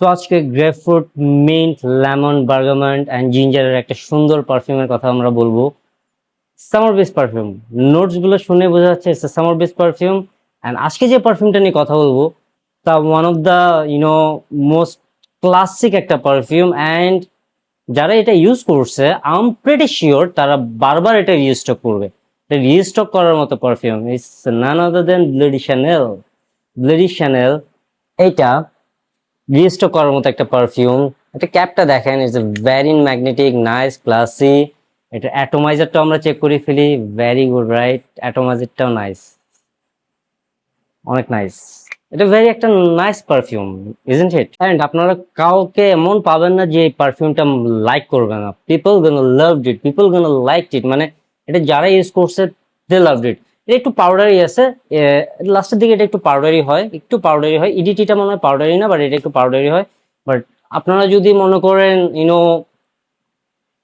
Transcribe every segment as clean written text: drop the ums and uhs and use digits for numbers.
So আজকে grapefruit, mint, lemon, বার্গামেন্ট and জিঞ্জারের একটা সুন্দর পারফিউমের কথা আমরা বলবো। সামার বেস পারফিউম, নোটস গুলো শুনে বোঝা যাচ্ছে it's summer base perfume. And আজকে যে পারফিউমটা নিয়ে কথা বলবো তা one of the most classic একটা পারফিউম। এন্ড যারা এটা ইউজ করছে আই এম প্রিটি শিওর তারা বারবার এটা রিস্টক করবে। এটা রিস্টক করার মতো perfume it's none other than Bleu de Chanel. Bleu de Chanel এইটা রিস্টক করার মতো একটা পারফিউম। এটা ক্যাপটা দেখেন, it's very magnetic, nice, classy. এটা অ্যাটোমাইজারটা আমরা চেক করে ফেলি, ভেরি গুড, রাইট? অ্যাটোমাইজারটাও নাইস, অনেক নাইস। এটা ভেরি একটা nice perfume, isn't it? And আপনারা কাউকে এমন পাবেন না যে এই পারফিউমটা লাইক করবে না। People gonna loved it, people gonna liked it. মানে এটা যারা ইউজ করছে দে লাভড ইট। এটা একটু পাউডারি আছে, লাস্টের দিকে এটা একটু পাউডারি হয়, একটু পাউডারি হয়। ইডিটিটা মনে হয় পাউডারি না, বাট এটা একটু পাউডারি হয়। বাট আপনারা যদি মনে করেন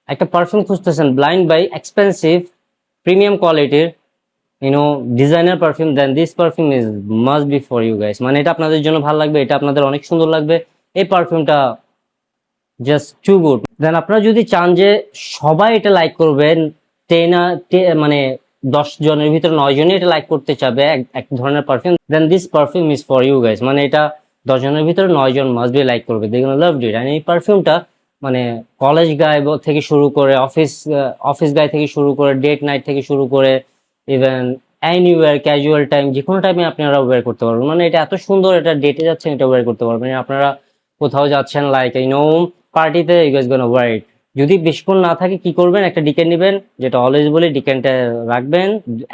একটা পারফিউম খুঁজতেছেন ব্লাইন্ড বাই, এক্সপেন্সিভ, প্রিমিয়াম কোয়ালিটির, designer perfume, then this perfume is must be for you guys. মানে এটা আপনাদের জন্য ভালো লাগবে, এটা আপনাদের অনেক সুন্দর লাগবে। এই পারফিউমটা জাস্ট টু গুড। দেন আপনারা যদি চান যে সবাই এটা লাইক করবেন, মানে 10 জনের ভিতরে 9 জনই এটা লাইক করতে চাবে এক ধরনের perfume, then this perfume is for you guys. মানে এটা 10 জনের ভিতরে 9 জন মাস্ট বি লাইক করবে, দে গোনা লাভ ইট। এন্ড এই পারফিউমটা মানে কলেজ গায়ে থেকে শুরু করে, অফিস গায়ে থেকে শুরু করে, ডেট নাইট থেকে শুরু করে, ইভেন এনিওয়্যার, ক্যাজুয়াল টাইম, যে কোনো টাইমে আপনারা ওয়্যার করতে পারবেন। মানে এটা এত সুন্দর, এটা ডেটে যাচ্ছেন এটা ওয়্যার করতে পারবেন, আপনারা কোথাও যাচ্ছেন লাইক পার্টিতে, ইউ গাইস গোনা ওয়্যার ইট। যদি বেশিক্ষণ না থাকে কি করবেন, একটা ডিকেন নেবেন, যেটা অলওয়েজ বলি ডিকেনটা রাখবেন,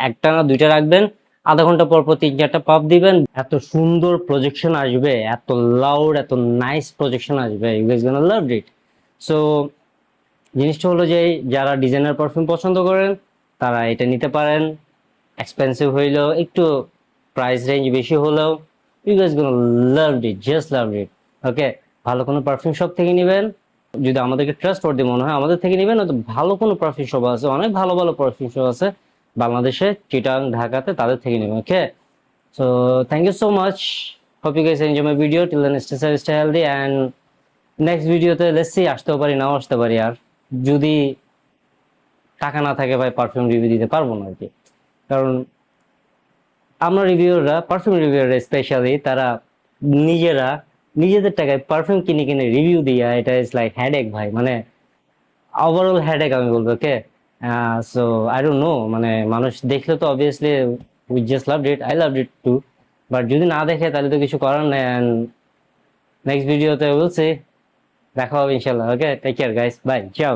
একটা না দুইটা রাখবেন, আধা ঘন্টা পর পর 3-4টা পাপ দিবেন, এত সুন্দর প্রজেকশন আসবে, এত লাউড, এত নাইস প্রজেকশন আসবে, you guys gonna love it. So জিনিসটা হলো যে যারা ডিজাইনার পারফিউম পছন্দ করেন তারা এটা নিতে পারেন। এক্সপেন্সিভ হইলেও, একটু প্রাইস রেঞ্জ বেশি হলেও, you guys gonna love it, just love it. Okay, ভালো কোনো পারফিউম শপ থেকে নেবেন, যদি আমাদেরকে ট্রাস্ট ওয়ার্দি মনে হয় আমাদের থেকে নেবেন। তো ভালো কোনো পারফিউম শপ আছে, অনেক ভালো ভালো পারফিউম শপ আছে বাংলাদেশে, চিটাং, ঢাকাতে, তাদের থেকে নেবেন। Okay, so thank you so much, hope you guys enjoy my video. Till then stay safe, stay healthy, and next ভিডিওতে লেটস সি, আসতেও পারি নাও আসতে পারি। আর যদি টাকা না থাকে ভাই, পারফিউম রিভিউ দিতে পারবো না আর কি। কারণ আমরা রিভিউররা, পারফিউম রিভিউরা স্পেশালি, তারা নিজেরা নিজেদের টাকায় পারফিউম কিনে কিনে রিভিউ দিয়া, এটা ইজ লাইক হেডেক ভাই, মানে ওভারঅল হেডেক আমি বলবো। Okay, so I don't know, মানে মানুষ দেখলে তো obviously we just loved it, I loved it too. But যদি না দেখে তাহলে তো কিছু করার নেই। এন্ড নেক্সট ভিডিওতে বলছি দেখা হবে ইনশাল্লাহ। ওকে, টেক কেয়ার গাইস, বাই, চাও।